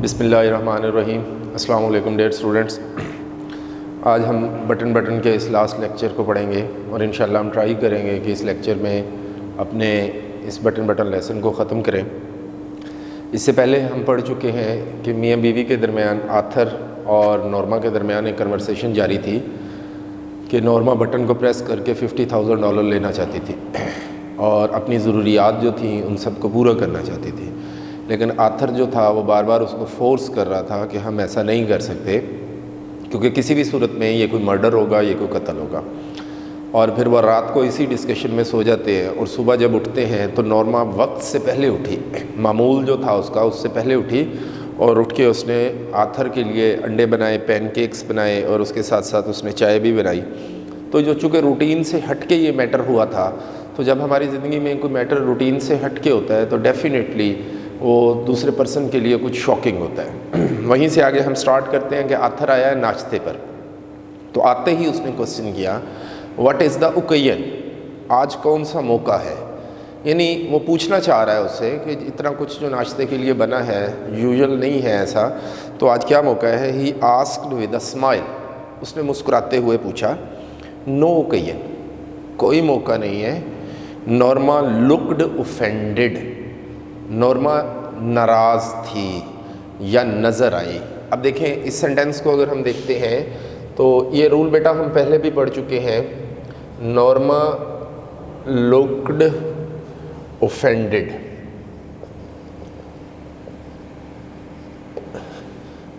بسم اللہ الرحمن الرحیم۔ السلام علیکم ڈیئر اسٹوڈنٹس، آج ہم بٹن کے اس لاسٹ لیکچر کو پڑھیں گے اور انشاءاللہ ہم ٹرائی کریں گے کہ اس لیکچر میں اپنے اس بٹن لیسن کو ختم کریں۔ اس سے پہلے ہم پڑھ چکے ہیں کہ میاں بیوی کے درمیان آتھر اور نورما کے درمیان ایک کنورسیشن جاری تھی کہ نورما بٹن کو پریس کر کے $50,000 لینا چاہتی تھی اور اپنی ضروریات جو تھیں ان سب کو پورا کرنا چاہتی تھی، لیکن آتھر جو تھا وہ بار بار اس کو فورس کر رہا تھا کہ ہم ایسا نہیں کر سکتے کیونکہ کسی بھی صورت میں یہ کوئی مرڈر ہوگا، یہ کوئی قتل ہوگا۔ اور پھر وہ رات کو اسی ڈسکشن میں سو جاتے ہیں اور صبح جب اٹھتے ہیں تو نورما وقت سے پہلے اٹھی، معمول جو تھا اس کا اس سے پہلے اٹھی اور اٹھ کے اس نے آتھر کے لیے انڈے بنائے، پین کیکس بنائے اور اس کے ساتھ ساتھ اس نے چائے بھی بنائی۔ تو جو چونکہ روٹین سے ہٹ کے یہ میٹر ہوا تھا، تو جب ہماری زندگی میں کوئی میٹر روٹین سے ہٹ کے ہوتا ہے تو ڈیفینیٹلی وہ دوسرے پرسن کے لیے کچھ شاکنگ ہوتا ہے۔ وہیں سے آگے ہم سٹارٹ کرتے ہیں کہ آتھر آیا ہے ناشتے پر، تو آتے ہی اس نے کوسچن کیا واٹ از دا اوکیژن، آج کون سا موقع ہے؟ یعنی وہ پوچھنا چاہ رہا ہے اس سے کہ اتنا کچھ جو ناشتے کے لیے بنا ہے یوزول نہیں ہے ایسا، تو آج کیا موقع ہے؟ ہی آسکڈ ود اے اسمائل، اس نے مسکراتے ہوئے پوچھا نو اوکیژن، کوئی موقع نہیں ہے۔ نورما لکڈ اوفینڈڈ، نورما ناراض تھی یا نظر آئی۔ اب دیکھیں اس سینٹینس کو اگر ہم دیکھتے ہیں تو یہ رول بیٹا ہم پہلے بھی پڑھ چکے ہیں، نورما لکڈ اوفینڈڈ۔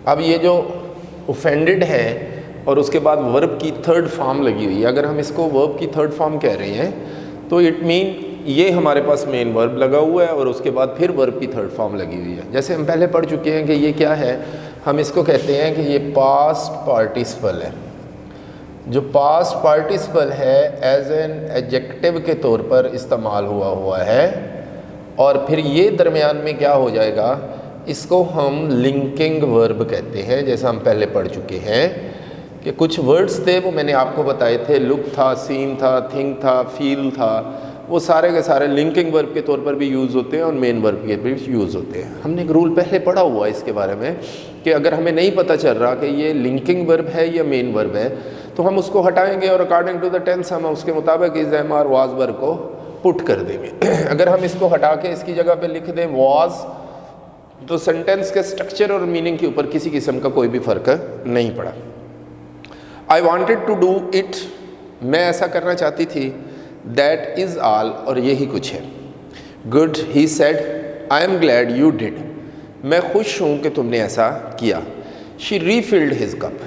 اب یہ جو اوفینڈڈ ہے اور اس کے بعد ورب کی تھرڈ فارم لگی ہوئی ہے، اگر ہم اس کو ورب کی تھرڈ فارم کہہ رہے ہیں تو اٹ مین یہ ہمارے پاس مین ورب لگا ہوا ہے اور اس کے بعد پھر ورب کی تھرڈ فارم لگی ہوئی ہے۔ جیسے ہم پہلے پڑھ چکے ہیں کہ یہ کیا ہے، ہم اس کو کہتے ہیں کہ یہ پاسٹ پارٹیسپل ہے۔ جو پاسٹ پارٹیسپل ہے ایز این ایڈجیکٹو کے طور پر استعمال ہوا ہے، اور پھر یہ درمیان میں کیا ہو جائے گا، اس کو ہم لنکنگ ورب کہتے ہیں۔ جیسا ہم پہلے پڑھ چکے ہیں کہ کچھ ورڈز تھے وہ میں نے آپ کو بتائے تھے، لک تھا، سین تھا، تھنک تھا، فیل تھا، وہ سارے کے سارے لنکنگ ورب کے طور پر بھی یوز ہوتے ہیں اور مین ورب کے بھی یوز ہوتے ہیں۔ ہم نے ایک رول پہلے پڑھا ہوا ہے اس کے بارے میں کہ اگر ہمیں نہیں پتہ چل رہا کہ یہ لنکنگ ورب ہے یا مین ورب ہے تو ہم اس کو ہٹائیں گے اور اکارڈنگ ٹو دا ٹینس ہم اس کے مطابق از ایم اور واز ورب کو پٹ کر دیں گے۔ اگر ہم اس کو ہٹا کے اس کی جگہ پہ لکھ دیں واز، تو سینٹینس کے سٹرکچر اور میننگ کے اوپر کسی قسم کا کوئی بھی فرق نہیں پڑا۔ I wanted to do it، میں ایسا کرنا چاہتی تھی، that is all، اور یہی کچھ ہے۔ good، he said، I am glad you did، میں خوش ہوں کہ تم نے ایسا کیا۔ she refilled his cup،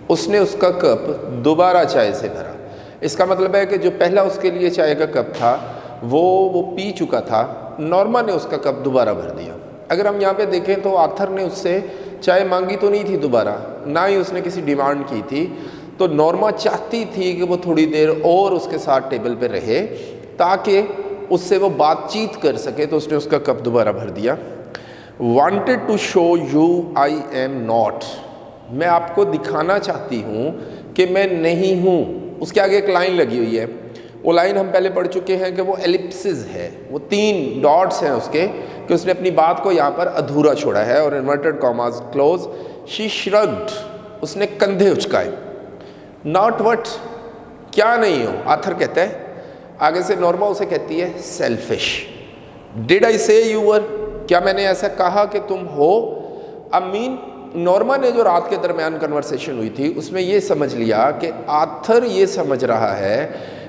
اس نے اس کا کپ دوبارہ چائے سے بھرا۔ اس کا مطلب ہے کہ جو پہلا اس کے لیے چائے کا کپ تھا وہ پی چکا تھا، نورما نے اس کا کپ دوبارہ بھر دیا۔ اگر ہم یہاں پہ دیکھیں تو آتھر نے اس سے چائے مانگی تو نہیں تھی دوبارہ، نہ ہی اس نے کسی ڈیمانڈ کی تھی، تو نورما چاہتی تھی کہ وہ تھوڑی دیر اور اس کے ساتھ ٹیبل پہ رہے تاکہ اس سے وہ بات چیت کر سکے، تو اس نے اس کا کپ دوبارہ بھر دیا۔ wanted to show you I am not، میں آپ کو دکھانا چاہتی ہوں کہ میں نہیں ہوں۔ اس کے آگے ایک لائن لگی ہوئی ہے، وہ لائن ہم پہلے پڑھ چکے ہیں کہ وہ ایلپسز ہے، وہ 3 ڈاٹس ہیں اس کے، کہ اس نے اپنی بات کو یہاں پر ادھورا چھوڑا ہے، اور inverted commas close. she shrugged، اس نے کندھے اچکائے۔ not what، کیا نہیں ہو، آتھر کہتا ہے۔ آگے سے نورما اسے کہتی ہے selfish۔ did I say you were، کیا میں نے ایسا کہا کہ تم ہو؟ امین نورما نے جو رات کے درمیان کنورسیشن ہوئی تھی اس میں یہ سمجھ لیا کہ آتھر یہ سمجھ رہا ہے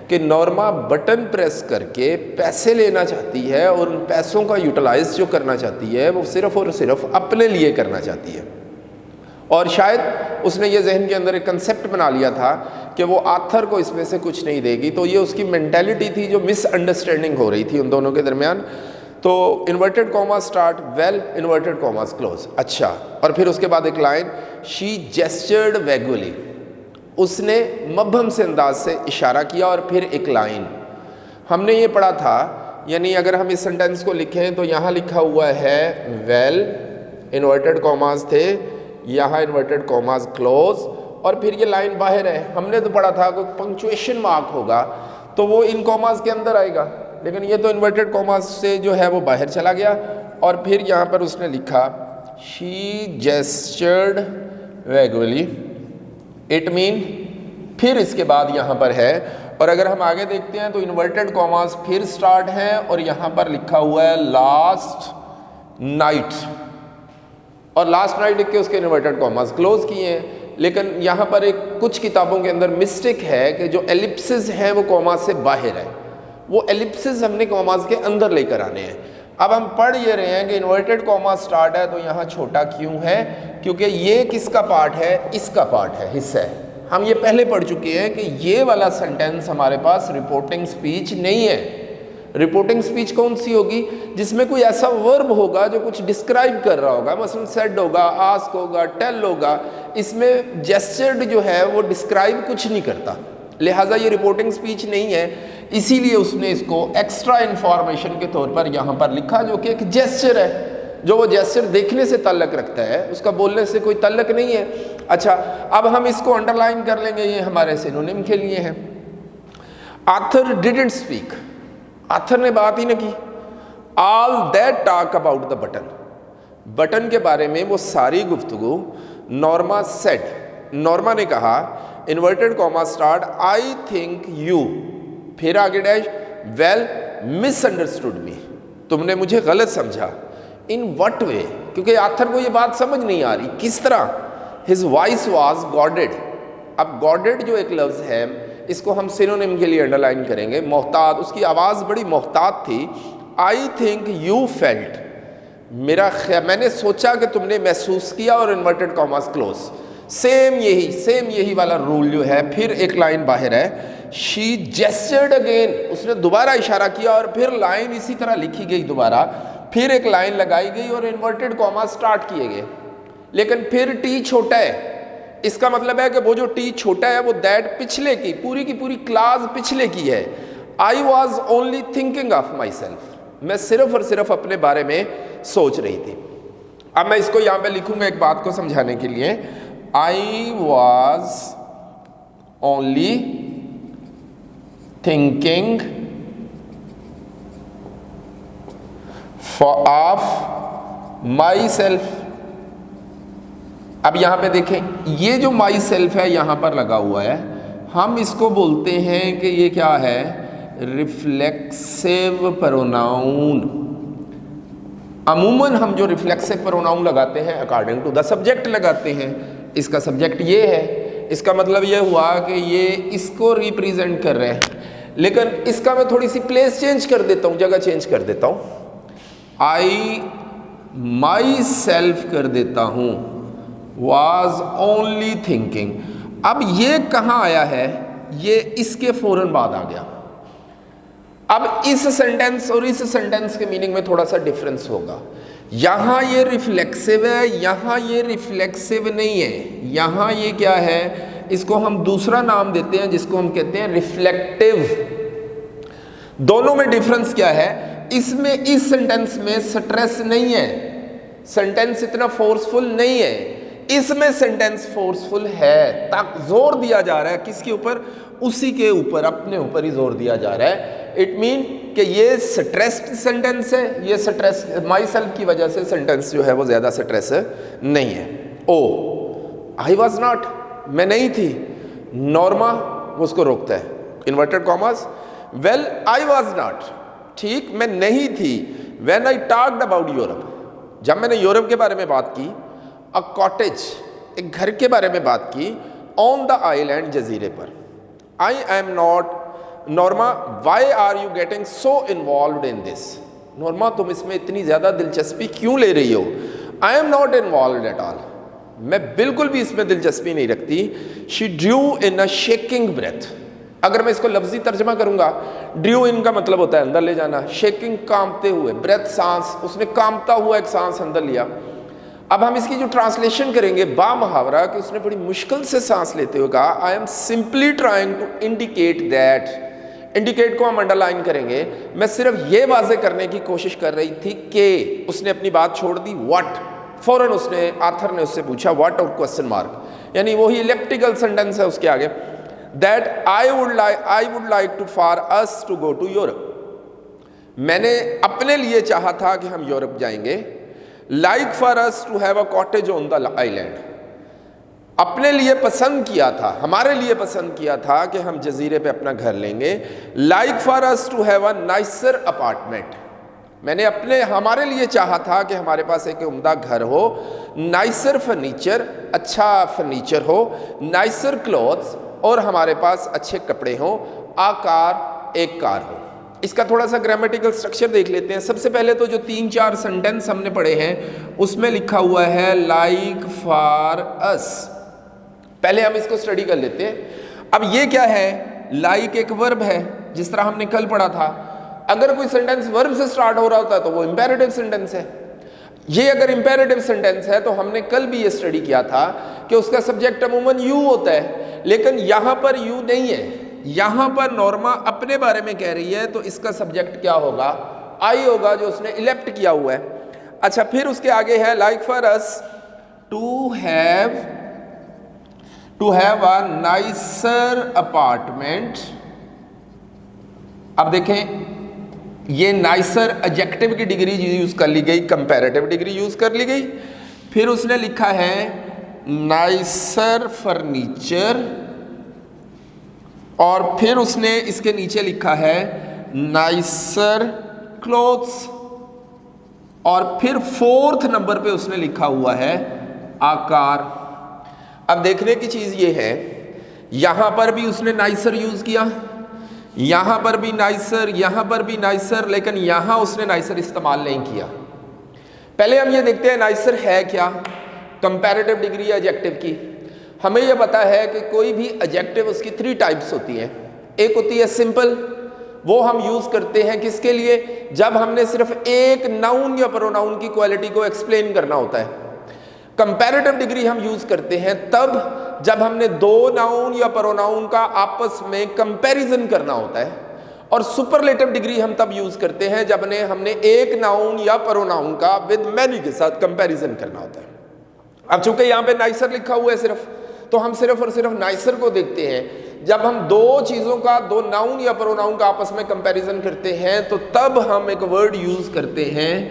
کہ نورما بٹن پریس کر کے پیسے لینا چاہتی ہے اور ان پیسوں کا یوٹیلائز جو کرنا چاہتی ہے وہ صرف اور صرف اپنے لیے کرنا چاہتی ہے، اور شاید اس نے یہ ذہن کے اندر ایک کنسیپٹ بنا لیا تھا کہ وہ آتھر کو اس میں سے کچھ نہیں دے گی۔ تو یہ اس کی مینٹیلٹی تھی جو مس انڈرسٹینڈنگ ہو رہی تھی ان دونوں کے درمیان۔ تو inverted comma start well, inverted commas close, اچھا، اور پھر اس کے بعد ایک لائن شی جیسچرڈ ویگولی، اس نے مبہم سے انداز سے اشارہ کیا، اور پھر ایک لائن ہم نے یہ پڑھا تھا، یعنی اگر ہم اس سینٹینس کو لکھیں تو یہاں لکھا ہوا ہے ویل، انورٹڈ کاماز تھے، یہاں انورٹڈ کاماز کلوز، اور پھر یہ لائن باہر ہے۔ ہم نے تو پڑھا تھا کوئی پنکچویشن مارک ہوگا تو وہ ان کاماز کے اندر آئے گا، لیکن یہ تو انورٹڈ کاماز سے جو ہے وہ باہر چلا گیا، اور پھر یہاں پر اس نے لکھا she gestured vaguely, it mean پھر اس کے بعد یہاں پر ہے. اور اگر ہم آگے دیکھتے ہیں تو انورٹڈ کاماز پھر سٹارٹ ہیں اور یہاں پر لکھا ہوا ہے لاسٹ نائٹ, اور لاسٹ نائٹ لکھ کے اس کے انورٹڈ کاماز کلوز کیے ہیں. لیکن یہاں پر ایک کچھ کتابوں کے اندر مسٹیک ہے کہ جو ایلپسز ہیں وہ کاماز سے باہر ہے, وہ ایلپسز ہم نے کاماز کے اندر لے کر آنے ہیں. اب ہم پڑھ یہ رہے ہیں کہ انورٹڈ کاما سٹارٹ ہے تو یہاں چھوٹا کیوں ہے, کیونکہ یہ کس کا پارٹ ہے, اس کا پارٹ ہے, حصہ ہے. ہم یہ پہلے پڑھ چکے ہیں کہ یہ والا سنٹینس ہمارے پاس رپورٹنگ سپیچ نہیں ہے. رپورٹنگ سپیچ کون سی ہوگی؟ جس میں کوئی ایسا ورب ہوگا جو کچھ ڈسکرائب کر رہا ہوگا, مثلا سیڈ ہوگا, آسک ہوگا, ٹیل ہوگا. اس میں جیسچرڈ جو ہے وہ ڈسکرائب کچھ نہیں کرتا, لہٰذا یہ رپورٹنگ سپیچ نہیں ہے. اسی لیے اس نے اس کو ایکسٹرا انفارمیشن کے طور پر یہاں پر لکھا, جو کہ ایک جیسچر ہے, جو وہ جیسچر دیکھنے سے تعلق رکھتا ہے, اس کا بولنے سے کوئی تعلق نہیں ہے. اچھا, اب ہم اس کو انڈر لائن کر لیں گے, یہ ہمارے سینونیم کے لیے ہے. آتھر ڈیڈنٹ اسپیک, آتھر نے بات ہی نہ کی. All that talk about the button, button کے بارے میں وہ ساری گفتگو. نورما سیڈ, نورما نے کہا, inverted Cama start, I think you, پھر آگے ڈیش, ویل مس انڈرسٹوڈ می, تم نے مجھے غلط سمجھا. ان وٹ وے, کیونکہ آتھر کو یہ بات سمجھ نہیں آ رہی کس طرح. His voice was guarded. اب گاڈڈ جو ایک لفظ ہے اس کو ہم سینونیم کے لیے انڈر لائن کریں گے, محتاط, اس کی آواز بڑی محتاط تھی. آئی تھنک یو فیلٹ, میں نے سوچا کہ تم نے محسوس کیا, اور انورٹڈ کاماز کلوز. سیم یہی والا رول جو ہے. پھر ایک لائن باہر ہے, شی جیسچرڈ اگین, اس نے دوبارہ اشارہ کیا, اور پھر لائن اسی طرح لکھی گئی دوبارہ, پھر ایک لائن لگائی گئی اور انورٹڈ کاما سٹارٹ کیے گئے. لیکن پھر ٹی چھوٹا ہے, اس کا مطلب ہے کہ وہ جو ٹی چھوٹا ہے وہ دیٹ پچھلے کی پوری کلاس پچھلے کی ہے. I was only thinking of my self, میں صرف اور صرف اپنے بارے میں سوچ رہی تھی. اب میں اس کو یہاں پہ لکھوں گا ایک بات کو سمجھانے کے لیے. I was only thinking of my self. اب یہاں پہ دیکھیں, یہ جو مائی سیلف ہے یہاں پر لگا ہوا ہے, ہم اس کو بولتے ہیں کہ یہ کیا ہے, ریفلیکسیو پروناؤن. عموماً ہم جو ریفلیکسیو پروناؤن لگاتے ہیں اکارڈنگ ٹو دا سبجیکٹ لگاتے ہیں. اس کا سبجیکٹ یہ ہے, اس کا مطلب یہ ہوا کہ یہ اس کو ریپریزنٹ کر رہے ہیں. لیکن اس کا میں تھوڑی سی پلیس چینج کر دیتا ہوں, جگہ چینج کر دیتا ہوں. آئی مائی سیلف کر دیتا ہوں, واز اونلی تھنکنگ. اب یہ کہاں آیا ہے, یہ اس کے فوراً بعد آ گیا. اب اس سینٹینس اور اس سینٹینس کے میننگ میں تھوڑا سا ڈفرنس ہوگا. یہاں یہ ریفلیکسیو ہے, یہاں یہ ریفلیکسیو نہیں ہے. یہاں یہ کیا ہے, اس کو ہم دوسرا نام دیتے ہیں جس کو ہم کہتے ہیں ریفلیکٹیو. دونوں میں ڈفرنس کیا ہے, اس میں اس سینٹینس میں سٹریس نہیں ہے, سینٹینس اتنا فورسفل نہیں ہے. اس میں سینٹینس فورسفل ہے, تک زور دیا جا رہا ہے کس کے اوپر, اسی کے اوپر, اپنے اوپر ہی زور دیا جا رہا ہے. اٹ مین کہ یہ سٹریسڈ سینٹینس ہے, یہ سٹریس مائی سیلف کی وجہ سے سینٹینس جو ہے وہ زیادہ سٹریس نہیں ہے. او آئی واز ناٹ, میں نہیں تھی. نورما وہ اس کو روکتا ہے, inverted commas. Well I was not, ٹھیک میں نہیں تھی. When I talked about Europe, جب میں نے یورپ کے بارے میں بات کی. اے کاٹیج, ایک گھر کے بارے میں بات کی. آن دا آئی لینڈ, جزیرے پر. I'm not. Norma why are you getting so involved in this. Norma تم اس میں اتنی زیادہ دلچسپی کیوں لے رہی ہو. I'm not involved at all, میں بالکل بھی اس میں دلچسپی نہیں رکھتی. She drew in a shaking breath. اگر میں اس کو لفظی ترجمہ کروں گا, ڈریو ان کا مطلب ہوتا ہے اندر لے جانا, شیکنگ کانپتے ہوئے, بریتھ سانس, اس نے کانپتا ہوا ایک سانس اندر لیا. اب ہم اس کی جو ٹرانسلیشن کریں گے با محاورہ کہ اس نے بڑی مشکل سے سانس لیتے ہوئے کہا, I am simply trying to indicate that. Indicate کو ہم انڈر لائن کریں گے, میں صرف یہ واضح کرنے کی کوشش کر رہی تھی کہ. اس نے اپنی بات چھوڑ دی. واٹ, فوراً اس نے, آتھر نے اس سے پوچھا واٹ اور کوسچن مارک, یعنی وہی الیپٹیکل سینٹینس ہے اس کے آگے. That I would like to for us to go to Europe. میں نے اپنے لیے چاہا تھا کہ ہم یورپ جائیں گے. like for us to have a cottage on the island. اپنے لیے پسند کیا تھا, ہمارے لیے پسند کیا تھا کہ ہم جزیرے پہ اپنا گھر لیں گے. like for us to have a nicer apartment. میں نے ہمارے لیے چاہا تھا کہ ہمارے پاس ایک عمدہ گھر ہو, نائسر فرنیچر, اچھا فرنیچر ہو, نائسر کلوتھس, اور ہمارے پاس اچھے کپڑے ہوں, کار, ایک کار ہو. اس کا تھوڑا سا گرامیٹیکل سٹرکچر دیکھ لیتے ہیں. سب سے پہلے تو جو 3-4 سینٹنس ہم نے پڑھے ہیں اس میں لکھا ہوا ہے لائک فار اس. پہلے ہم اس کو اسٹڈی کر لیتے ہیں. اب یہ کیا ہے؟ لائک ایک ورب ہے, جس طرح ہم نے کل پڑھا تھا. اگر کوئی سینٹنس ورب سے سٹارٹ ہو رہا ہوتا ہے تو وہ امپیریٹو سینٹنس ہے. یہ اگر امپیریٹو سینٹنس ہے تو ہم نے کل بھی یہ اسٹڈی کیا تھا کہ اس کا سبجیکٹ عموماً یو ہوتا ہے, لیکن یہاں پر یو نہیں ہے. یہاں پر نورما اپنے بارے میں کہہ رہی ہے تو اس کا سبجیکٹ کیا ہوگا؟ آئی ہوگا, جو اس نے الیپٹ کیا ہوا ہے. اچھا, پھر اس کے آگے ہے like for us to have a nicer apartment. اب دیکھیں, یہ نائسر ایڈجیکٹو کی ڈگری یوز کر لی گئی, کمپیریٹو ڈگری یوز کر لی گئی. پھر اس نے لکھا ہے نائسر فرنیچر, اور پھر اس نے اس کے نیچے لکھا ہے نائسر کلوتھس, اور پھر 4تھ نمبر پہ اس نے لکھا ہوا ہے آکار. اب دیکھنے کی چیز یہ ہے, یہاں پر بھی اس نے نائسر یوز کیا, یہاں پر بھی نائسر, یہاں پر بھی نائسر, لیکن یہاں اس نے نائسر استعمال نہیں کیا. پہلے ہم یہ دیکھتے ہیں نائسر ہے کیا, کمپیریٹو ڈگری ایڈجیکٹو کی. ہمیں یہ پتا ہے کہ کوئی بھی ایڈجیکٹو اس کی 3 ٹائپس ہوتی ہیں. ایک ہوتی ہے سمپل, وہ ہم یوز کرتے ہیں کس کے لیے؟ جب ہم نے صرف ایک ناؤن یا پروناؤن کی کوالٹی کو ایکسپلین کرنا ہوتا ہے. کمپیریٹو ڈگری ہم یوز کرتے ہیں تب جب ہم نے 2 ناؤن یا پروناؤن کا آپس میں کمپیریزن کرنا ہوتا ہے. اور سپرلیٹو ڈگری ہم تب یوز کرتے ہیں جب ہم نے ایک ناؤن یا پروناؤن کا ود مینی کے ساتھ کمپیریزن کرنا ہوتا ہے. اب چونکہ یہاں پہ نائسر لکھا ہوا ہے صرف, تو ہم صرف اور صرف نائسر کو دیکھتے ہیں. جب ہم 2 چیزوں کا, 2 ناؤن یا پروناؤن کا آپس میں کمپیریزن کرتے ہیں تو تب ہم ایک ورڈ یوز کرتے ہیں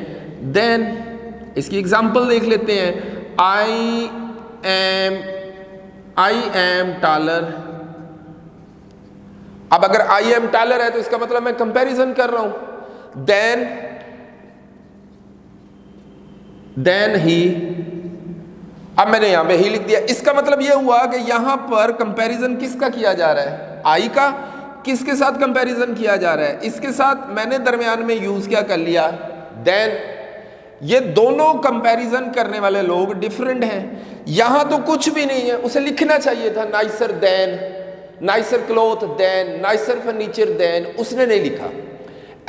دین. اس کی ایگزامپل دیکھ لیتے ہیں. I am taller. اب اگر I am taller ہے تو اس کا مطلب میں کمپیریزن کر رہا ہوں. then he, اب میں نے یہاں پہ ہی لکھ دیا. اس کا مطلب یہ ہوا کہ یہاں پر کمپیریزن کس کا کیا جا رہا ہے؟ آئی کا. کس کے ساتھ کمپیریزن کیا جا رہا ہے؟ اس کے ساتھ. میں نے درمیان میں یوز کیا کر لیا دین. یہ دونوں کمپیریزن کرنے والے لوگ ڈیفرنٹ ہیں. یہاں تو کچھ بھی نہیں ہے, اسے لکھنا چاہیے تھا نائسر دین, نائسر کلوتھ دین, نائسر فرنیچر دین. اس نے نہیں لکھا.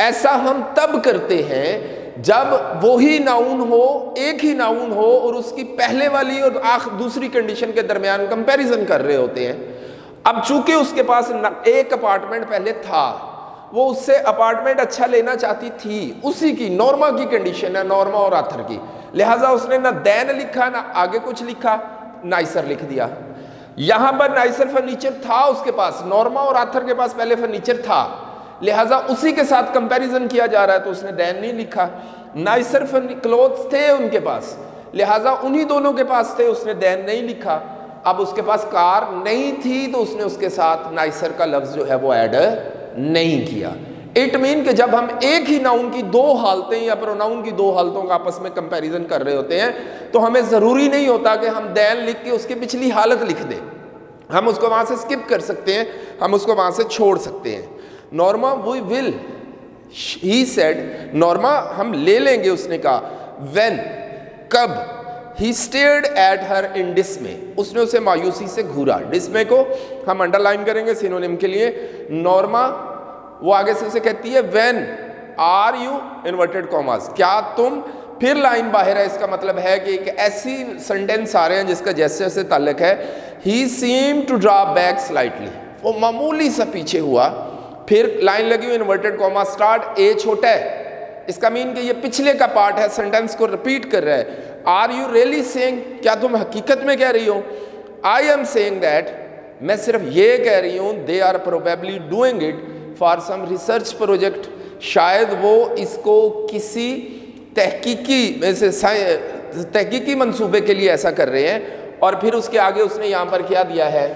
ایسا ہم تب کرتے ہیں جب وہی ناؤن ہو, ایک ہی ناؤن ہو, اور اس کی پہلے والی اور دوسری کنڈیشن کے درمیان کمپیریزن کر رہے ہوتے ہیں. اب چونکہ اس کے پاس ایک اپارٹمنٹ پہلے تھا, وہ اس سے اپارٹمنٹ اچھا لینا چاہتی تھی, اسی کی نورما کی کنڈیشن ہے, نورما اور آتھر کی, لہٰذا اس نے نہ دین لکھا نہ آگے کچھ لکھا, نائسر لکھ دیا. یہاں پر نائسر فرنیچر تھا اس کے پاس, نورما اور آتھر کے پاس پہلے فرنیچر تھا, لہٰذا اسی کے ساتھ کمپیریزن کیا جا رہا ہے تو اس نے دین نہیں لکھا. نائسر کلوتھس تھے ان کے پاس, لہٰذا انہی دونوں کے پاس تھے, اس نے دین نہیں لکھا. اب اس کے پاس کار نہیں تھی تو اس نے اس کے ساتھ نائسر کا لفظ جو ہے وہ ایڈ نہیں کیا. اٹ مین کہ جب ہم ایک ہی ناؤن کی 2 حالتیں یا پروناؤن کی 2 حالتوں کا آپس میں کمپیریزن کر رہے ہوتے ہیں تو ہمیں ضروری نہیں ہوتا کہ ہم دین لکھ کے اس کی پچھلی حالت لکھ دیں. ہم اس کو وہاں سے سکپ کر سکتے ہیں, ہم اس کو وہاں سے چھوڑ سکتے ہیں. Norma we will, he said, Norma ہم لے لیں گے, اس نے کہا. وین, کب. He stared at her in dismay. اس نے اسے مایوسی سے گھورا. ڈسمے کو ہم انڈر لائن کریں گے سینونیم کے لیے. نورما وہ آگے سے اسے کہتی ہے when are you inverted commas, کیا تم. پھر لائن باہر ہے, اس کا مطلب ہے کہ ایک ایسی سینٹینس آ رہے ہیں جس کا جیسے سے تعلق ہے. He seemed to draw back slightly. وہ معمولی سا پیچھے ہوا. پھر لائن لگی ہوئی انورٹیڈ کاما اسٹارٹ, اے چھوٹا ہے, اس کا مین کہ یہ پچھلے کا پارٹ ہے, سینٹینس کو ریپیٹ کر رہا ہے. Are you really saying, کیا تم حقیقت میں کہہ رہی ہو. I am saying that, میں صرف یہ کہہ رہی ہوں. They are probably doing it for some research project. شاید وہ اس کو کسی تحقیقی منصوبے کے لیے ایسا کر رہے ہیں. اور پھر اس کے آگے اس نے یہاں پر کیا دیا ہے؟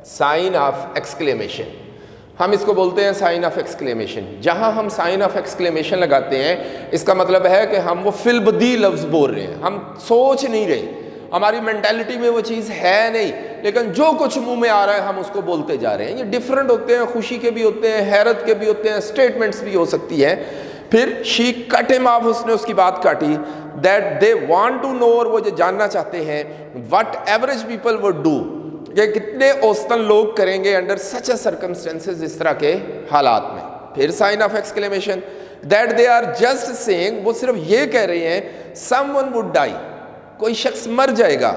Sign of exclamation. ہم اس کو بولتے ہیں سائن آف ایکسکلیمیشن. جہاں ہم سائن آف ایکسکلیمیشن لگاتے ہیں اس کا مطلب ہے کہ ہم وہ فی البدیہہ لفظ بول رہے ہیں, ہم سوچ نہیں رہے, ہماری مینٹیلٹی میں وہ چیز ہے نہیں, لیکن جو کچھ منہ میں آ رہا ہے ہم اس کو بولتے جا رہے ہیں. یہ ڈفرینٹ ہوتے ہیں, خوشی کے بھی ہوتے ہیں, حیرت کے بھی ہوتے ہیں, اسٹیٹمنٹس بھی ہو سکتی ہے. پھر شی کٹ ہم آف, اس نے اس کی بات کاٹی. That they want to know, اور وہ جو جاننا چاہتے ہیں, what average people would do, کہ کتنے اوسطاً لوگ کریں گے انڈر سچ اے سرکمسٹینسز, اس طرح کے حالات میں. پھر sign of exclamation that they are just seeing, وہ صرف یہ کہہ رہے ہیں سم ون وڈ ڈائی, کوئی شخص مر جائے گا,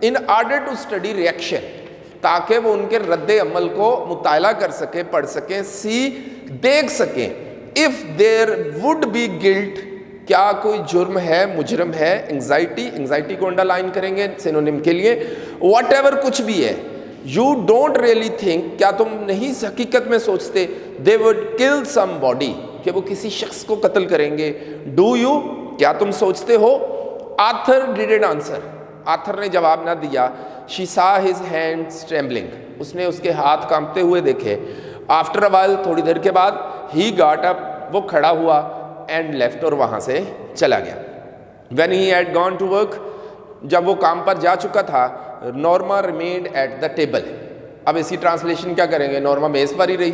in order to study reaction, تاکہ وہ ان کے رد عمل کو مطالعہ کر سکیں, پڑھ سکیں, دیکھ سکیں. If there would be guilt, کیا کوئی جرم ہے, مجرم ہے. انگزائٹی کو انڈر لائن کریں گے سینونیم کے لیے. واٹ ایور کچھ بھی ہے. یو ڈونٹ ریئلی تھنک, کیا تم نہیں حقیقت میں سوچتے, دے وڈ کل سم باڈی, کہ وہ کسی شخص کو قتل کریں گے. ڈو یو, کیا تم سوچتے ہو. آتھر ڈیڈنٹ آنسر, آتھر نے جواب نہ دیا. شی سا ہز ہینڈز ٹریمبلنگ, اس نے اس کے ہاتھ کانپتے ہوئے دیکھے. آفٹر اے وائل, تھوڑی دیر کے بعد, ہی گاٹ اپ, وہ کھڑا ہوا, اینڈ لیفٹ, اور وہاں سے چلا گیا. When he had gone to work, جب وہ کام پر جا چکا تھا, Norma remained at the table. اب اس کی ٹرانسلیشن کیا کریں گے؟ نورما میز پر ہی رہی.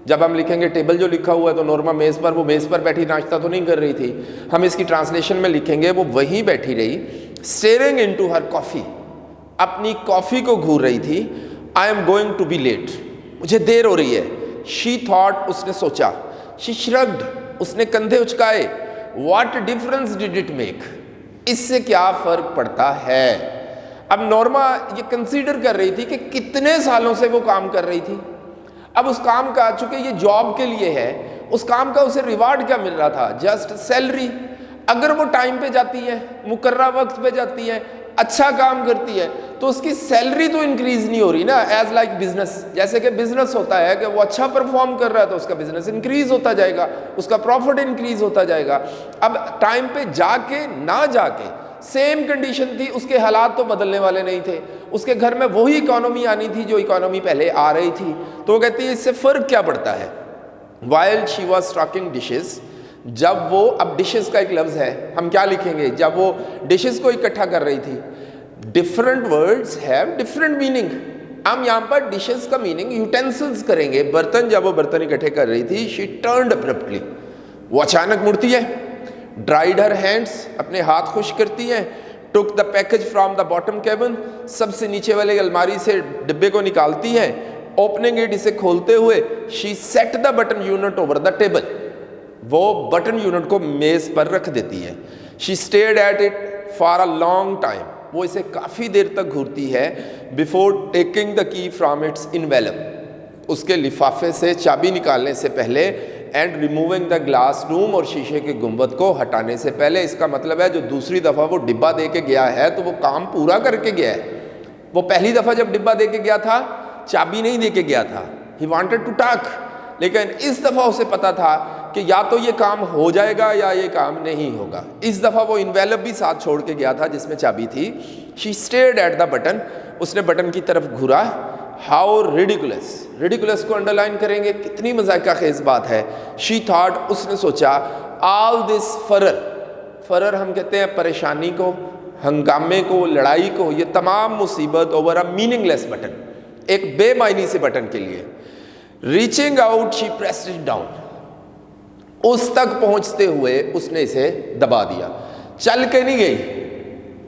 جب ہم لکھیں گے ٹیبل جو لکھا ہوا ہے تو نورما میز پر, وہ میز پر بیٹھی ناشتہ تو نہیں کر رہی تھی. ہم اس کی ٹرانسلیشن میں لکھیں گے وہ وہیں بیٹھی رہی. اسٹیئرنگ انٹو ہر کافی, اپنی کافی کو گھور رہی تھی. I am going to be late, مجھے دیر ہو رہی ہے. شی تھاٹ, اس نے سوچا. شی شرگڈ, اس نے کندھے اچکائے. What difference did it make, اس سے کیا فرق پڑتا ہے. اب نورما یہ کنسیڈر کر رہی تھی کہ کتنے سالوں سے وہ کام کر رہی تھی. اب اس کام کا, چونکہ یہ جاب کے لیے ہے, اس کام کا اسے ریوارڈ کیا مل رہا تھا؟ Just salary. اگر وہ ٹائم پہ جاتی ہے, مقررہ وقت پہ جاتی ہے, اچھا کام کرتی ہے, تو اس کی سیلری تو انکریز نہیں ہو رہی نا. ایز لائک بزنس, جیسے کہ بزنس ہوتا ہے کہ وہ اچھا پرفارم کر رہا ہے تو اس کا بزنس انکریز ہوتا جائے گا, اس کا پروفٹ انکریز ہوتا جائے گا. اب ٹائم پہ جا کے نہ جا کے سیم کنڈیشن تھی, اس کے حالات تو بدلنے والے نہیں تھے. اس کے گھر میں وہی اکانومی آنی تھی جو اکانومی پہلے آ رہی تھی. تو وہ کہتی ہے اس سے فرق کیا پڑتا ہے. While she was stalking dishes, جب وہ, اب ڈشز کا ایک لفظ ہے, ہم کیا لکھیں گے جب وہ ڈشز کو اکٹھا کر رہی تھی. Different words have different meaning. ہم یہاں پر ڈشز کا میننگ یوٹینسلز کریں گے, برتن. جب وہ برتن اکٹھے کر رہی تھی, شی ٹرنڈ ابرپٹلی, وہ اچانک مڑتی ہے. ڈرائیڈ ہر ہینڈس, اپنے ہاتھ خشک کرتی ہیں. Tuck the package from the bottom cabin, سب سے نیچے والے الماری سے ڈبے کو نکالتی ہے. اوپننگ اٹ, اسے کھولتے ہوئے, she set the button unit over the table, وہ بٹن یونٹ کو میز پر رکھ دیتی ہے. She stared at it for a long time, وہ اسے کافی دیر تک گھورتی ہے. بیفور ٹیکنگ دا کی فرام اٹس انویلپ, اس کے لفافے سے چابی نکالنے سے پہلے. اینڈ ریموونگ دا گلاس روم, اور شیشے کے گنبد کو ہٹانے سے پہلے. اس کا مطلب ہے جو دوسری دفعہ وہ ڈبہ دے کے گیا ہے تو وہ کام پورا کر کے گیا ہے. وہ پہلی دفعہ جب ڈبہ دے کے گیا تھا چابی نہیں دے کے گیا تھا. ہی وانٹڈ ٹو ٹاک, لیکن اس دفعہ اسے پتا تھا کہ یا تو یہ کام ہو جائے گا یا یہ کام نہیں ہوگا. اس دفعہ وہ انویلپ بھی ساتھ چھوڑ کے گیا تھا جس میں چابی تھی. شی اسٹیئرڈ ایٹ دا بٹن, اس نے بٹن کی طرف گھورا. ہاؤ ریڈیکولس, ریڈیکولس کو انڈر لائن کریں گے, کتنی مذاقہ خیز بات ہے. شی تھاٹ, اس نے سوچا. آل دس فرر, فرر ہم کہتے ہیں پریشانی کو, ہنگامے کو, لڑائی کو, یہ تمام مصیبت over a meaningless button, ایک بے معنی سے بٹن کے لیے. Reaching out, she pressed it down, اس تک پہنچتے ہوئے اس نے اسے دبا دیا. چل کے نہیں گئی,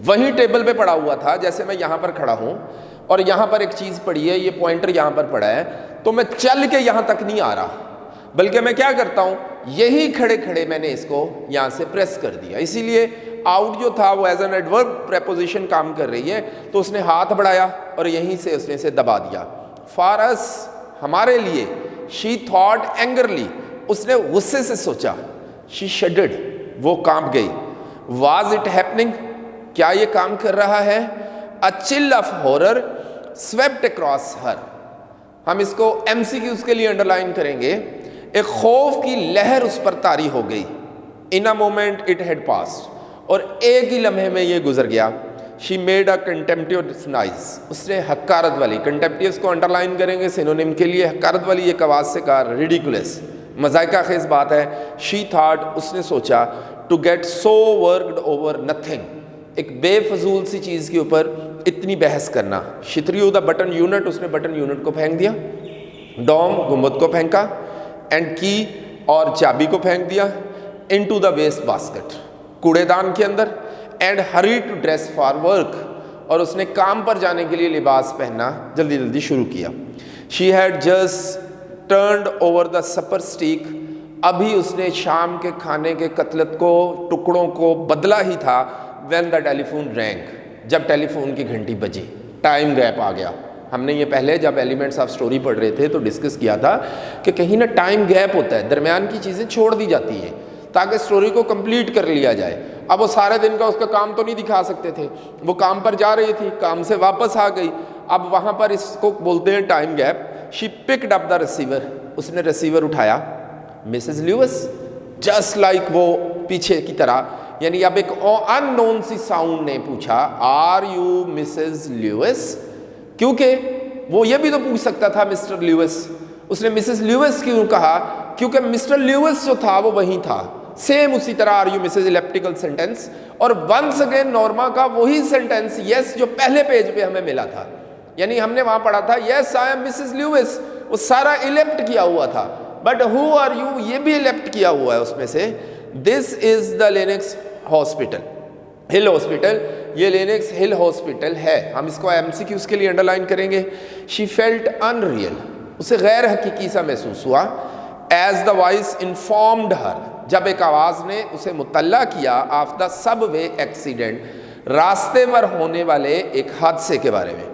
وہیں ٹیبل پہ پڑا ہوا تھا. جیسے میں یہاں پر کھڑا ہوں اور یہاں پر ایک چیز پڑی ہے, یہ پوائنٹر یہاں پر پڑا ہے, تو میں چل کے یہاں تک نہیں آ رہا, بلکہ میں کیا کرتا ہوں, یہی کھڑے کھڑے میں نے اس کو یہاں سے پریس کر دیا. اسی لیے آؤٹ جو تھا وہ ایز این ایڈورب پریپوزیشن کام کر رہی ہے, تو اس نے ہاتھ بڑھایا اور یہیں سے اس نے اسے دبا دیا. فار اس, ہمارے لیے. شی تھاٹ اینگرلی, اس نے غصے سے سوچا. شی شڈڈ, وہ کانپ گئی. واز اٹ ہیپننگ, کیا یہ کام کر رہا ہے. A chill of horror swept across her, ہم اس کو MCQs کے لیے انڈر لائن کریں گے. ایک خوف کی لہر اس پر طاری ہو گئی. In a moment it had passed. اور ایک ہی لمحے میں یہ گزر گیا. She made a contemptuous noise. اس نے حقارت والی, contemptuous کو انڈرلائن کریں گے سینونیم کے لیے, حقارت والی ایک آواز سے کہا, ridiculous, مذائقہ خیز بات ہے. She thought, اس نے سوچا, to get so worked over nothing, ایک بے فضول سی چیز کے اوپر اتنی بحث کرنا. She threw the button unit, اس نے بٹن یونٹ کو پھینک دیا, ڈوم گنبد کو پھینکا, اینڈ کی اور چابی کو پھینک دیا, into the waste basket, کوڑے دان کے اندر, and hurry to dress for work, اور اس نے کام پر جانے کے لیے لباس پہننا جلدی جلدی شروع کیا. She had just turned over the super stack, ابھی اس نے شام کے کھانے کے کتلت کو, ٹکڑوں کو بدلا ہی تھا. وین دا ٹیلی فون رینگ, جب ٹیلی فون کی گھنٹی بجی, ٹائم گیپ آ گیا. ہم نے یہ پہلے جب ایلیمنٹس آف سٹوری پڑھ رہے تھے تو ڈسکس کیا تھا کہ کہیں نہ ٹائم گیپ ہوتا ہے, درمیان کی چیزیں چھوڑ دی جاتی ہیں تاکہ سٹوری کو کمپلیٹ کر لیا جائے. اب وہ سارے دن کا اس کا کام تو نہیں دکھا سکتے تھے, وہ کام پر جا رہی تھی, کام سے واپس آ گئی, اب وہاں پر اس کو بولتے ہیں time gap. She picked up the receiver, اس نے ریسیور اٹھایا. مسز لیوس, جسٹ لائک وہ پیچھے کی طرح, یعنی اب ایک ان نون سی ساؤنڈ نے پوچھا, آر یو مسز لیوس, کیونکہ وہ یہ بھی تو پوچھ سکتا تھا مسٹر لیوس. اس نے مسز لیوس کیوں کہا, کیونکہ مسٹر لیوس جو تھا وہ وہیں تھا. سیم اسی طرح are you Mrs elliptical sentence, اور ونس اگین نورما کا وہی سینٹینس یس جو پہلے پیج پہ ہمیں ملا تھا, یعنی ہم نے وہاں پڑھا تھا یس آئی ایم مسز لیوس, وہ سارا الیپٹ کیا ہوا تھا, بٹ ہو آر یو یہ بھی الیپٹ کیا ہوا ہے اس میں سے. دس از دا لینکس ہاسپٹل, ہل ہاسپٹل, یہ لینکس ہل ہاسپٹل ہے. ہم اس کو ایم سی کیو اس کے لیے انڈرلائن کریں گے. شی فیلٹ ان ریئل, اسے غیر حقیقی سا محسوس ہوا. ایز دا وائس انفارمڈ ہر, جب ایک آواز نے اسے مطلع کیا, of the sub way accident, راستے پر ہونے والے ایک حادثے کے بارے میں.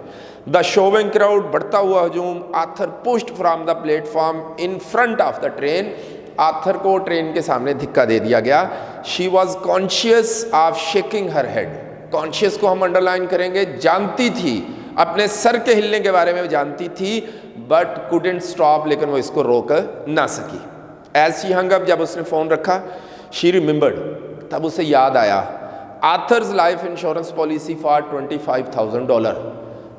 دا شوونگ کراؤڈ, بڑھتا ہوا ہجوم. Arthur pushed from the platform in front of the train, Arthur کو ٹرین کے سامنے دھکا دے دیا گیا. She was conscious of shaking her head, conscious کو ہم انڈرلائن کریں گے, جانتی تھی, اپنے سر کے ہلنے کے بارے میں جانتی تھی, بٹ couldn't stop, لیکن وہ اس کو روک نہ سکی. ایز شی ہنگ اپ, جب اس نے فون رکھا, شی ریممبرڈ, تب اسے یاد آیا, authors life insurance policy for $25,000.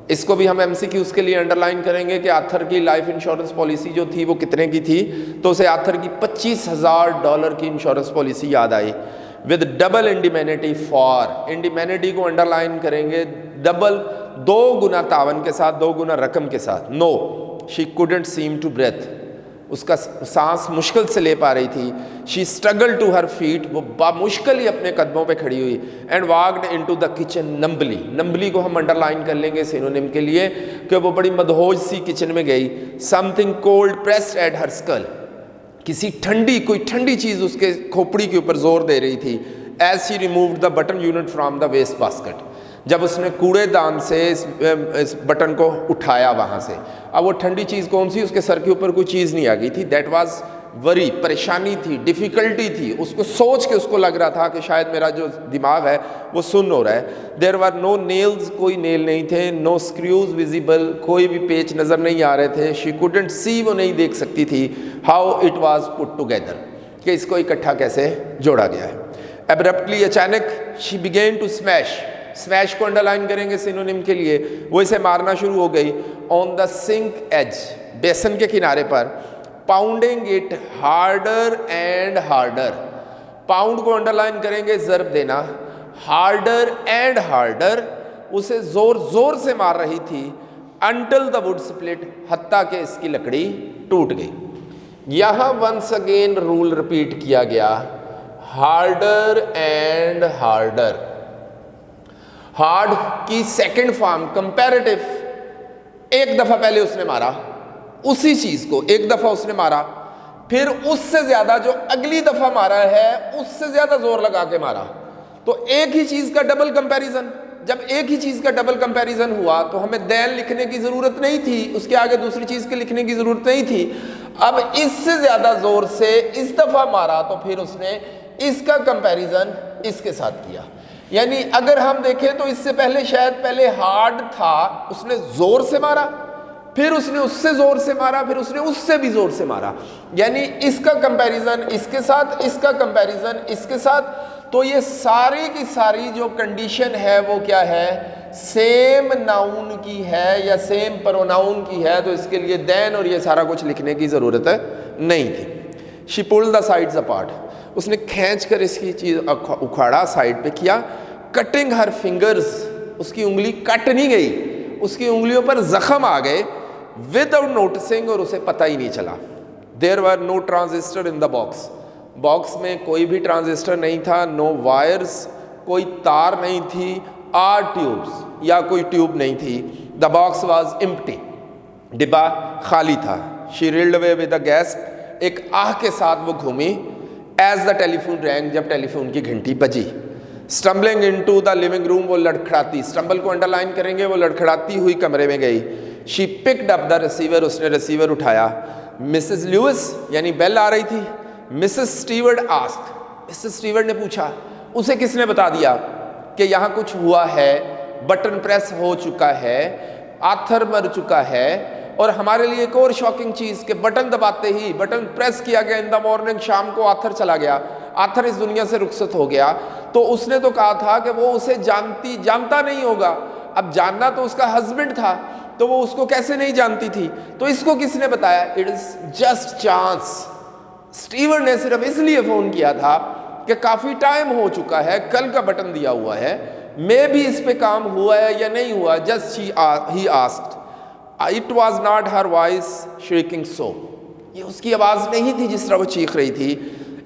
اس کو بھی ہم ایم سی کیوز کے لیے انڈرلائن کریں گے کہ آتھر کی لائف انشورنس پالیسی جو تھی وہ کتنے کی تھی, تو اسے آتھر کی $25,000 کی انشورنس پالیسی یاد آئی. ود ڈبل انڈیمینٹی فار, انڈیمینٹی کو انڈرلائن کریں گے ڈبل, 2 گنا تعاون کے ساتھ, 2 گنا رقم کے ساتھ. نو, شی couldn't seem to breathe, اس کا سانس مشکل سے لے پا رہی تھی. She struggle to her feet, وہ بامشکل ہی اپنے قدموں پہ کھڑی ہوئی. And walked into the kitchen numbly, numbly کو ہم انڈرلائن کر لیں گے سینونیم کے لیے کہ وہ بڑی مدہوش سی کچن میں گئی. Something cold pressed at her skull, کسی ٹھنڈی, کوئی ٹھنڈی چیز اس کے کھوپڑی کے اوپر زور دے رہی تھی. As she removed the button unit from the waste basket, جب اس نے کوڑے دان سے اس بٹن کو اٹھایا وہاں سے, اب وہ ٹھنڈی چیز کون سی, اس کے سر کے اوپر کوئی چیز نہیں آ گئی تھی. دیٹ واز وری, پریشانی تھی, ڈیفیکلٹی تھی, اس کو سوچ کے اس کو لگ رہا تھا کہ شاید میرا جو دماغ ہے وہ سن ہو رہا ہے. دیر وار نو نیلز, کوئی نیل نہیں تھے. نو اسکریوز ویزیبل, کوئی بھی پیچ نظر نہیں آ رہے تھے. شی کوڈنٹ سی, وہ نہیں دیکھ سکتی تھی. How it was put together, کہ اس کو اکٹھا کیسے جوڑا گیا ہے. ابرپٹلی, اچانک, شی بگین ٹو اسمیش, اسمیش کو انڈرلائن کریں گے سینونیم کے لیے, وہ اسے مارنا شروع ہو گئی. آن دا سنک ایج, بیسن کے کنارے پر. Pounding it harder and harder, pound کو انڈرلائن کریں گے ضرب دینا. ہارڈر اینڈ ہارڈر, اسے زور زور سے مار رہی تھی. انٹل دا وڈ سپلٹ, حتیٰ کہ اس کی لکڑی ٹوٹ گئی. یہاں ونس اگین رول رپیٹ کیا گیا, ہارڈر اینڈ ہارڈر. ہارڈ کی سیکنڈ فارم کمپیریٹیو, ایک دفعہ پہلے اس نے مارا اسی چیز کو, ایک دفعہ اس نے مارا, پھر اس سے زیادہ جو اگلی دفعہ مارا ہے اس سے زیادہ زور لگا کے مارا. تو ایک ہی چیز کا ڈبل کمپیریزن, جب ایک ہی چیز کا ڈبل کمپیریزن ہوا تو ہمیں دین لکھنے کی ضرورت نہیں تھی, اس کے آگے دوسری چیز کے لکھنے کی ضرورت نہیں تھی. اب اس سے زیادہ زور سے اس دفعہ مارا تو پھر اس نے اس کا کمپیریزن اس کے ساتھ کیا. یعنی اگر ہم دیکھیں تو اس سے پہلے شاید پہلے ہارڈ تھا, اس نے زور سے مارا, پھر اس نے اس سے زور سے مارا، پھر اس نے اس سے بھی زور سے مارا، یعنی اس کا کمپیریزن اس کے ساتھ، اس کا کمپیریزن اس کے ساتھ. تو یہ ساری کی ساری جو کنڈیشن ہے وہ کیا ہے؟ سیم ناؤن کی ہے یا سیم پروناؤن کی ہے. تو اس کے لیے دین اور یہ سارا کچھ لکھنے کی ضرورت نہیں تھی. شی پولڈ دا سائڈز اپارٹ، اس نے کھینچ کر اس کی چیز اکھاڑا، سائڈ پہ کیا. کٹنگ ہر فنگرز، اس کی انگلی کٹ نہیں گئی، اس کی انگلیوں پر زخم آ گئے. وداؤٹ نوٹسنگ، اور اسے پتہ ہی نہیں چلا. There was no transistor in the box, box میں کوئی بھی ٹرانزسٹر نہیں تھا. نو وائرز، کوئی تار نہیں تھی. آر ٹیوبس، یا کوئی ٹیوب نہیں تھی. دا باکس واز امپٹی، ڈبا خالی تھا. شی ریلڈ اوے ود اے گیسپ، ایک آہ کے ساتھ وہ گھومی. ایز دا ٹیلی فون رینگ، جب ٹیلی فون کی گھنٹی بجی. اسٹمبلنگ انٹو دا لیونگ روم، وہ لڑکھڑاتی، اسٹمبل کو انڈر لائن کریں گے، وہ لڑکھڑاتی ہوئی کمرے میں گئی. شی پکڈ اپ دا ریسیور، اس نے ریسیور اٹھایا. مسز لیوس، یعنی بیل آ رہی تھی. Mrs Steward asked, Mrs Steward نے پوچھا. اسے کس نے بتا دیا کہ یہاں کچھ ہوا ہے، بٹن پریس ہو چکا ہے، آتھر مر چکا ہے. اور ہمارے لیے ایک اور شاکنگ چیز کہ بٹن دباتے ہی، بٹن پریس کیا گیا ان دا مارننگ، شام کو آتھر چلا گیا، آتھر اس دنیا سے رخصت ہو گیا. تو اس نے تو کہا تھا کہ وہ اسے جانتا نہیں ہوگا. اب جاننا تو اس کا ہسبینڈ تھا، تو وہ اس کو کیسے نہیں جانتی تھی؟ تو اس کو کس نے بتایا؟ It is just chance. Steward نے صرف اس لیے فون کیا تھا کہ کافی ٹائم ہو چکا ہے، کل کا بٹن دیا ہوا ہے، میں بھی اس پہ کام ہوا ہے یا نہیں ہوا. Just he asked. It was not her voice shrieking so, یہ اس کی آواز نہیں تھی جس طرح وہ چیخ رہی تھی.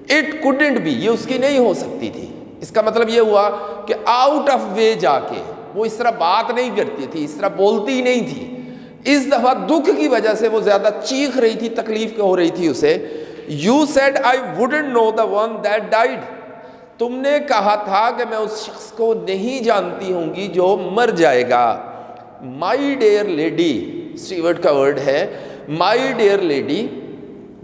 اٹ couldn't be، یہ اس کی نہیں ہو سکتی تھی. اس کا مطلب یہ ہوا کہ آؤٹ آف وے جا کے وہ اس طرح بات نہیں کرتی تھی، اس طرح بولتی نہیں تھی. اس دفعہ دکھ کی وجہ سے وہ زیادہ چیخ رہی تھی، تکلیف ہو رہی تھی اسے. You said I wouldn't know the one that died، تم نے کہا تھا کہ میں اس شخص کو نہیں جانتی ہوں گی جو مر جائے گا. مائی ڈیئر لیڈی، اسٹیورڈ کا ورڈ ہے مائی ڈیئر لیڈی،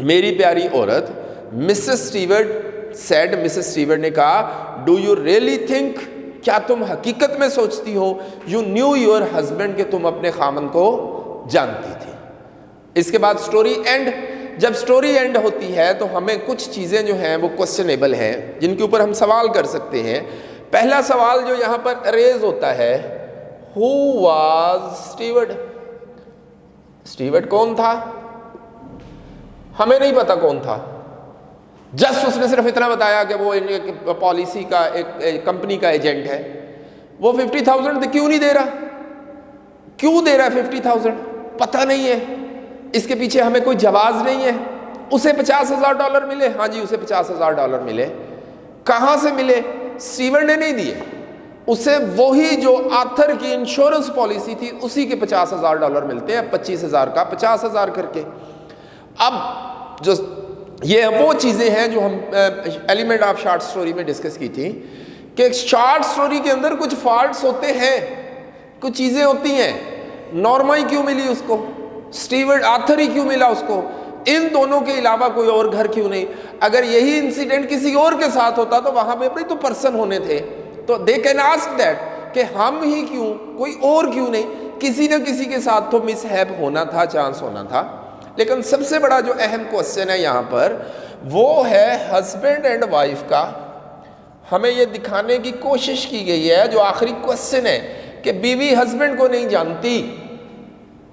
میری پیاری عورت. Mrs Steward said, Mrs Steward نے کہا ڈو یو ریئلی تھنک، کیا تم حقیقت میں سوچتی ہو، یو نیو یور ہسبینڈ، کہ تم اپنے خامن کو جانتی تھی. اس کے بعد سٹوری اینڈ. جب سٹوری اینڈ ہوتی ہے تو ہمیں کچھ چیزیں جو ہیں وہ کوسچنیبل ہیں، جن کے اوپر ہم سوال کر سکتے ہیں. پہلا سوال جو یہاں پر ریز ہوتا ہے، ہو واز اسٹیورڈ، اسٹیورڈ کون تھا؟ ہمیں نہیں پتا کون تھا. جسٹ اس نے صرف اتنا بتایا کہ وہ پالیسی کا ایک کمپنی کا ایجنٹ ہے. وہ 50,000 کیوں نہیں دے رہا؟ کیوں دے رہا ہے 50,000؟ پتہ نہیں ہے. اس کے پیچھے ہمیں کوئی جواز نہیں ہے. اسے $50,000 ملے، ہاں جی اسے $50,000 ملے. کہاں سے ملے؟ اسٹیورڈ نے نہیں دیے اسے. وہی جو آتھر کی انشورنس پالیسی تھی اسی کے $50,000 ملتے ہیں. 25,000 کا 50,000 کر کے. اب جو یہ وہ چیزیں ہیں جو ہم ایلیمنٹ آف شارٹ سٹوری میں ڈسکس کی تھی کہ شارٹ سٹوری کے اندر کچھ فالٹس ہوتے ہیں، کچھ چیزیں ہوتی ہیں. نارما ہی کیوں ملی اس کو؟ اسٹیورڈ آتھر ہی کیوں ملا اس کو؟ ان دونوں کے علاوہ کوئی اور گھر کیوں نہیں؟ اگر یہی انسیڈنٹ کسی اور کے ساتھ ہوتا تو وہاں پہ بھی تو پرسن ہونے تھے. تو دے کین آسک دیٹ کہ ہم ہی کیوں، کوئی اور کیوں نہیں؟ کسی نہ کسی کے ساتھ تو مس ہیپ ہونا تھا، چانس ہونا تھا. لیکن سب سے بڑا جو اہم کوسچن ہے یہاں پر وہ ہے ہسبینڈ اینڈ وائف کا. ہمیں یہ دکھانے کی کوشش کی گئی ہے، جو آخری کوسچن ہے، کہ بیوی ہسبینڈ کو نہیں جانتی.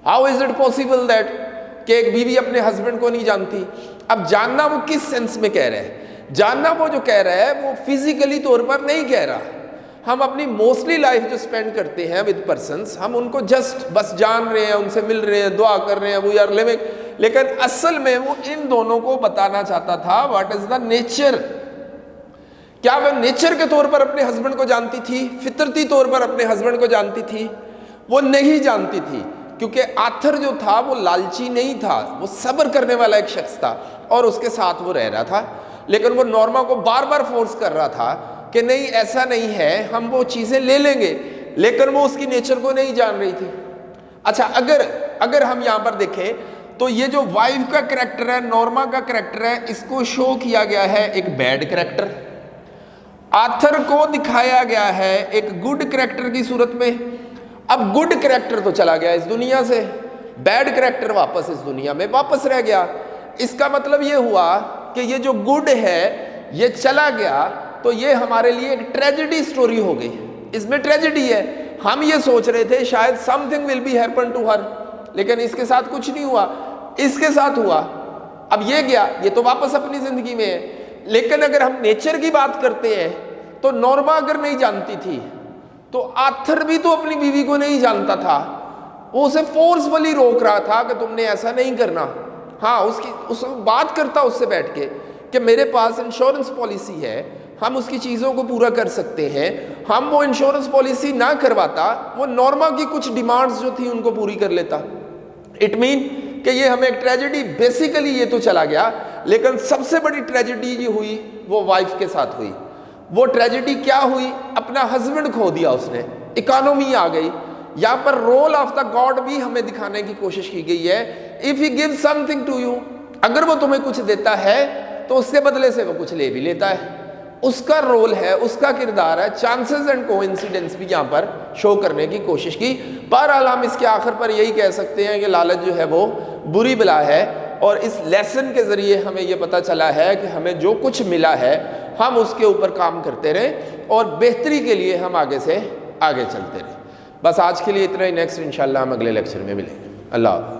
How is it possible that کہ ایک بیوی اپنے ہسبینڈ کو نہیں جانتی؟ اب جاننا وہ کس سینس میں کہہ رہا ہے؟ جاننا وہ جو کہہ رہا ہے وہ فزیکلی طور پر نہیں کہہ رہا. ہم اپنی موسٹلی لائف جو سپینڈ کرتے ہیں ود پرسنس، ہم ان کو جسٹ بس جان رہے ہیں، ان سے مل رہے ہیں، دعا کر رہے ہیں، وی آر لیونگ. لیکن اصل میں وہ ان دونوں کو بتانا چاہتا تھا واٹ از دا نیچر. کیا وہ نیچر کے طور پر اپنے ہسبینڈ کو جانتی تھی؟ فطرتی طور پر اپنے ہسبینڈ کو جانتی تھی؟ وہ نہیں جانتی تھی، کیونکہ آتھر جو تھا وہ لالچی نہیں تھا، وہ صبر کرنے والا ایک شخص تھا اور اس کے ساتھ وہ رہ رہا تھا. لیکن وہ نارما کو بار بار فورس کر رہا تھا کہ نہیں ایسا نہیں ہے، ہم وہ چیزیں لے لیں گے. لیکن وہ اس کی نیچر کو نہیں جان رہی تھی. اچھا اگر ہم یہاں پر دیکھیں تو یہ جو وائف کا کریکٹر ہے، نارما کا کریکٹر ہے، اس کو شو کیا گیا ہے ایک بیڈ کریکٹر. آتھر کو دکھایا گیا ہے ایک گڈ کریکٹر کی صورت میں. اب گڈ کریکٹر تو چلا گیا اس دنیا سے، بیڈ کریکٹر واپس اس دنیا میں واپس رہ گیا. اس کا مطلب یہ ہوا کہ یہ جو گڈ ہے یہ چلا گیا تو یہ ہمارے لیے ایک ٹریجڈی سٹوری ہو گئی. اس میں ٹریجڈی ہے. ہم یہ سوچ رہے تھے شاید something will be happen to her, لیکن اس کے ساتھ کچھ نہیں ہوا. اس کے ساتھ ہوا, اب یہ گیا, یہ تو واپس اپنی زندگی میں ہے. لیکن اگر ہم نیچر کی بات کرتے ہیں تو نورما اگر نہیں جانتی تھی تو آتھر بھی تو اپنی بیوی کو نہیں جانتا تھا. وہ اسے فورسفلی روک رہا تھا کہ تم نے ایسا نہیں کرنا. ہاں اس بات کرتا اس سے بیٹھ کے کہ میرے پاس انشورنس پالیسی ہے, ہم اس کی چیزوں کو پورا کر سکتے ہیں. ہم وہ انشورنس پالیسی نہ کرواتا, وہ نورما کی کچھ ڈیمانڈز جو تھی ان کو پوری کر لیتا. اٹ مین کہ یہ ہمیں ایک ٹریجڈی, بیسیکلی یہ تو چلا گیا, لیکن سب سے بڑی ٹریجڈی جو ہوئی وہ وائف کے ساتھ ہوئی. وہ ٹریجڈی کیا ہوئی؟ اپنا ہسبینڈ کھو دیا اس نے, اکانومی آ گئی. یہاں پر رول آف دا گاڈ بھی ہمیں دکھانے کی کوشش کی گئی ہے. If he give something to you, اگر وہ تمہیں کچھ دیتا ہے تو اس کے بدلے سے وہ کچھ لے بھی لیتا ہے. اس کا رول ہے, اس کا کردار ہے. چانسز اینڈ کوئنسیڈنس بھی یہاں پر شو کرنے کی کوشش کی. بہرحال ہم اس کے آخر پر یہی کہہ سکتے ہیں کہ لالچ جو ہے وہ بری بلا ہے, اور اس لیسن کے ذریعے ہمیں یہ پتہ چلا ہے کہ ہمیں جو کچھ ملا ہے ہم اس کے اوپر کام کرتے رہیں اور بہتری کے لیے ہم آگے سے آگے چلتے رہیں. بس آج کے لیے اتنا ہی. نیکسٹ انشاءاللہ ہم اگلے لیکچر میں ملیں گے. اللہ حافظ.